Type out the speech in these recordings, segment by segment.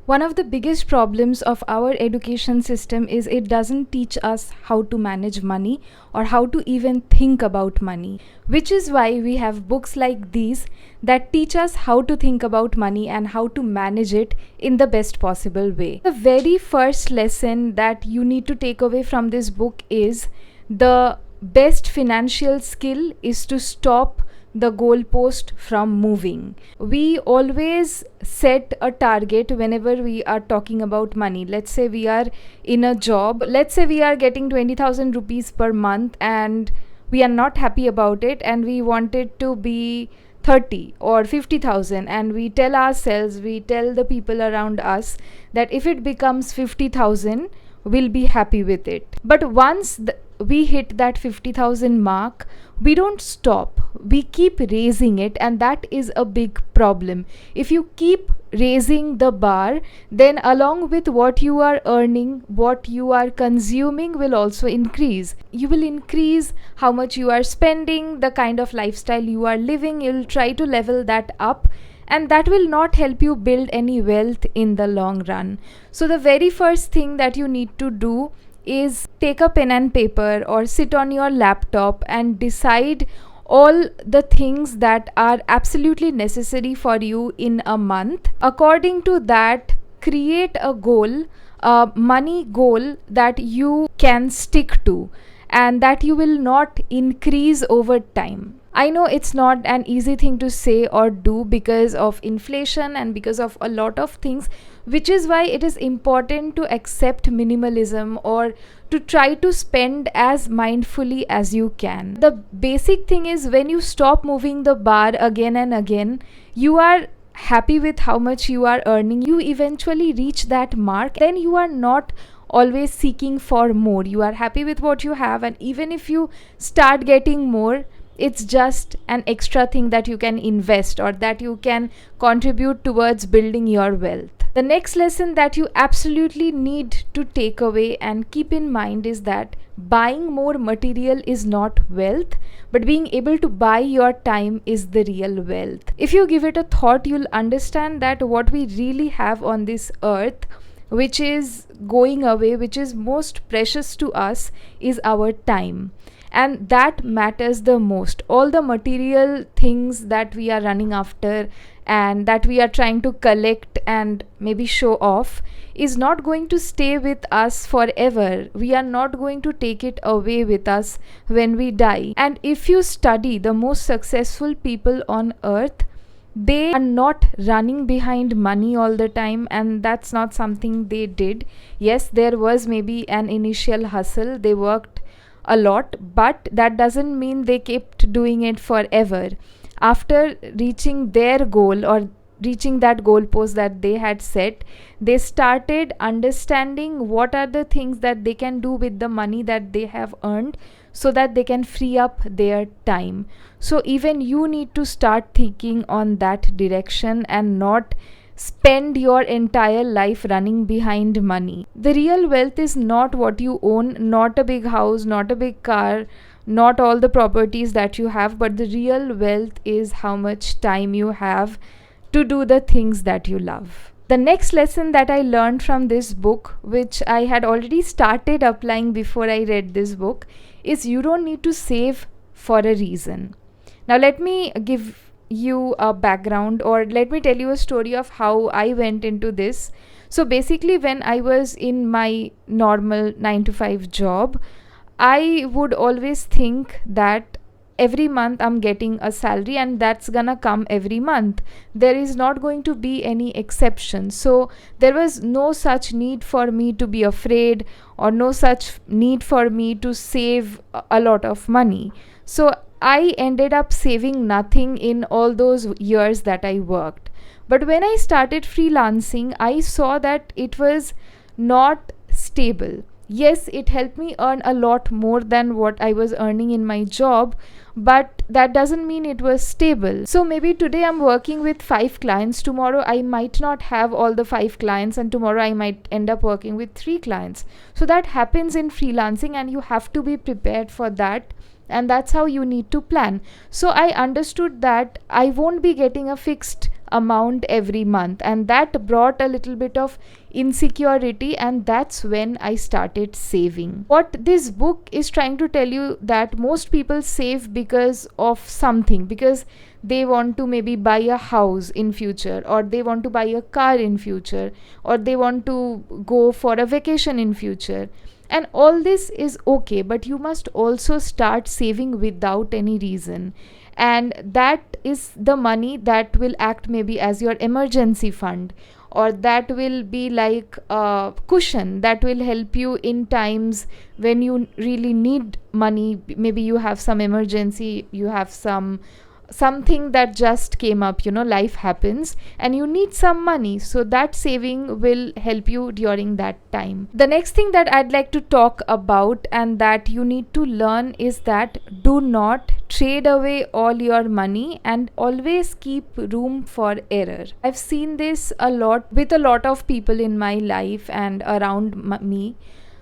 One of the biggest problems of our education system is it doesn't teach us how to manage money or how to even think about money, which is why we have books like these that teach us how to think about money and how to manage it in the best possible way. The very first lesson that you need to take away from this book is the best financial skill is to stop the goalpost from moving. We always set a target whenever we are talking about money. Let's say we are in a job. Let's say we are getting 20,000 rupees per month and we are not happy about it and we want it to be 30 or 50,000, and we tell the people around us that if it becomes 50,000, we'll be happy with it. But once we hit that 50,000 mark, we don't stop. We keep raising it, and that is a big problem. If you keep raising the bar, then along with what you are earning, what you are consuming will also increase. You will increase how much you are spending, the kind of lifestyle you are living. You'll try to level that up, and that will not help you build any wealth in the long run. So the very first thing that you need to do is take a pen and paper or sit on your laptop and decide all the things that are absolutely necessary for you in a month. According to that, create a goal, a money goal that you can stick to and that you will not increase over time. I know it's not an easy thing to say or do because of inflation and because of a lot of things, which is why it is important to accept minimalism or to try to spend as mindfully as you can. The basic thing is, when you stop moving the bar again and again, you are happy with how much you are earning, you eventually reach that mark, then you are not always seeking for more. You are happy with what you have, and even if you start getting more, it's just an extra thing that you can invest or that you can contribute towards building your wealth. The next lesson that you absolutely need to take away and keep in mind is that buying more material is not wealth, but being able to buy your time is the real wealth. If you give it a thought, you'll understand that what we really have on this earth, which is going away, which is most precious to us, is our time. And that matters the most. All the material things that we are running after and that we are trying to collect and maybe show off is not going to stay with us forever. We are not going to take it away with us when we die. And if you study the most successful people on earth, they are not running behind money all the time, and that's not something they did. Yes, there was maybe an initial hustle, they worked a lot, but that doesn't mean they kept doing it forever. After reaching their goal or reaching that goalpost that they had set, they started understanding what are the things that they can do with the money that they have earned so that they can free up their time. So even you need to start thinking on that direction and not spend your entire life running behind money. The real wealth is not what you own, not a big house, not a big car, not all the properties that you have, but the real wealth is how much time you have to do the things that you love. The next lesson that I learned from this book, which I had already started applying before I read this book, is you don't need to save for a reason. Now let me give you a background, or let me tell you a story of how I went into this. So basically, when I was in my normal 9 to 5 job, I would always think that every month I'm getting a salary and that's gonna come every month. There is not going to be any exception. So there was no such need for me to be afraid or no such need for me to save a lot of money. So I ended up saving nothing in all those years that I worked. But when I started freelancing, I saw that it was not stable. Yes, it helped me earn a lot more than what I was earning in my job, but that doesn't mean it was stable. So maybe today I'm working with 5 clients, tomorrow I might not have all the 5 clients, and tomorrow I might end up working with 3 clients. So that happens in freelancing, and you have to be prepared for that. and that's how you need to plan. So I understood that I won't be getting a fixed amount every month, and that brought a little bit of insecurity, and that's when I started saving. What this book is trying to tell you, that most people save because of something, because they want to maybe buy a house in future, or they want to buy a car in future, or they want to go for a vacation in future. And all this is okay, but you must also start saving without any reason. And that is the money that will act maybe as your emergency fund, or that will be like a cushion that will help you in times when you really need money. Maybe you have some emergency, you have something that just came up, life happens and you need some money, so that saving will help you during that time. The next thing that I'd like to talk about and that you need to learn is that do not trade away all your money, and always keep room for error. I've seen this a lot with a lot of people in my life and around me.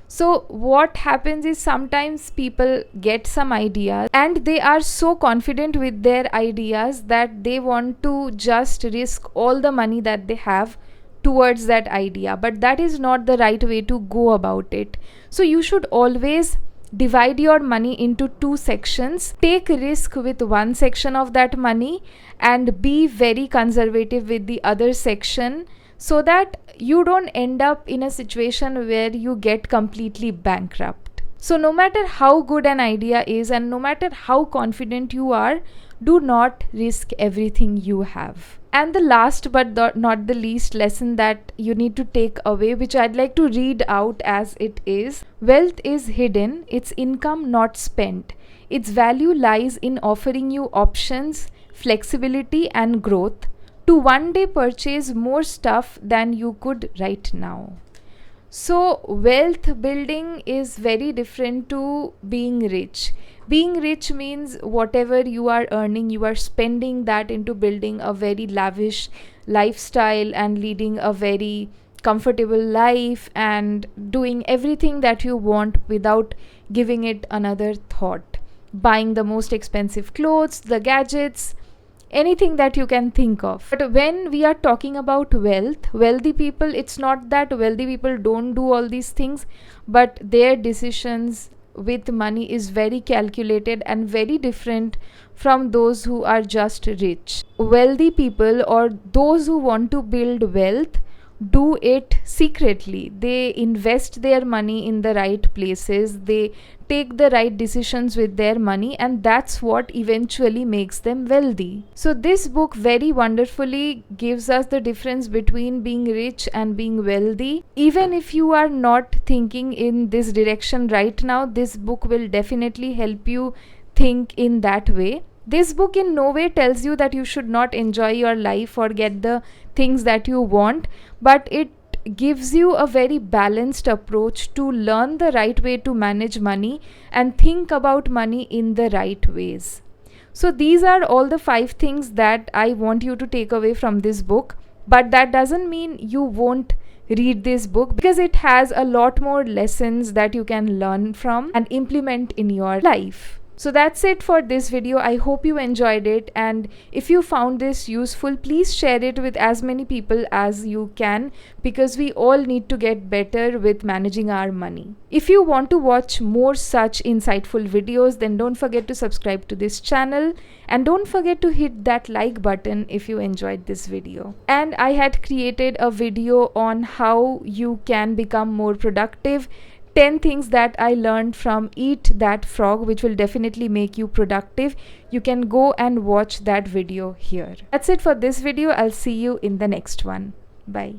So what happens is, sometimes people get some ideas and they are so confident with their ideas that they want to just risk all the money that they have towards that idea, but that is not the right way to go about it. So you should always divide your money into two sections. Take risk with one section of that money and be very conservative with the other section, so that you don't end up in a situation where you get completely bankrupt. So no matter how good an idea is, and no matter how confident you are, do not risk everything you have. And the last but not the least lesson that you need to take away, which I'd like to read out as it is: wealth is hidden, its income not spent. Its value lies in offering you options, flexibility and growth, to one day purchase more stuff than you could right now. So wealth building is very different to being rich. Being rich means whatever you are earning, you are spending that into building a very lavish lifestyle and leading a very comfortable life and doing everything that you want without giving it another thought. Buying the most expensive clothes, the gadgets, anything that you can think of. But when we are talking about wealth, wealthy people, it's not that wealthy people don't do all these things, but their decisions with money is very calculated and very different from those who are just rich. Wealthy people, or those who want to build wealth, do it secretly. They invest their money in the right places, they take the right decisions with their money, and that's what eventually makes them wealthy. So this book very wonderfully gives us the difference between being rich and being wealthy. Even if you are not thinking in this direction right now, this book will definitely help you think in that way. This book in no way tells you that you should not enjoy your life or get the things that you want, but it gives you a very balanced approach to learn the right way to manage money and think about money in the right ways. So these are all the 5 things that I want you to take away from this book, but that doesn't mean you won't read this book, because it has a lot more lessons that you can learn from and implement in your life. So that's it for this video. I hope you enjoyed it, and if you found this useful, please share it with as many people as you can, because we all need to get better with managing our money. If you want to watch more such insightful videos, then don't forget to subscribe to this channel, and don't forget to hit that like button if you enjoyed this video. And I had created a video on how you can become more productive, 10 things that I learned from Eat That Frog, which will definitely make you productive. You can go and watch that video here. That's it for this video. I'll see you in the next one. Bye.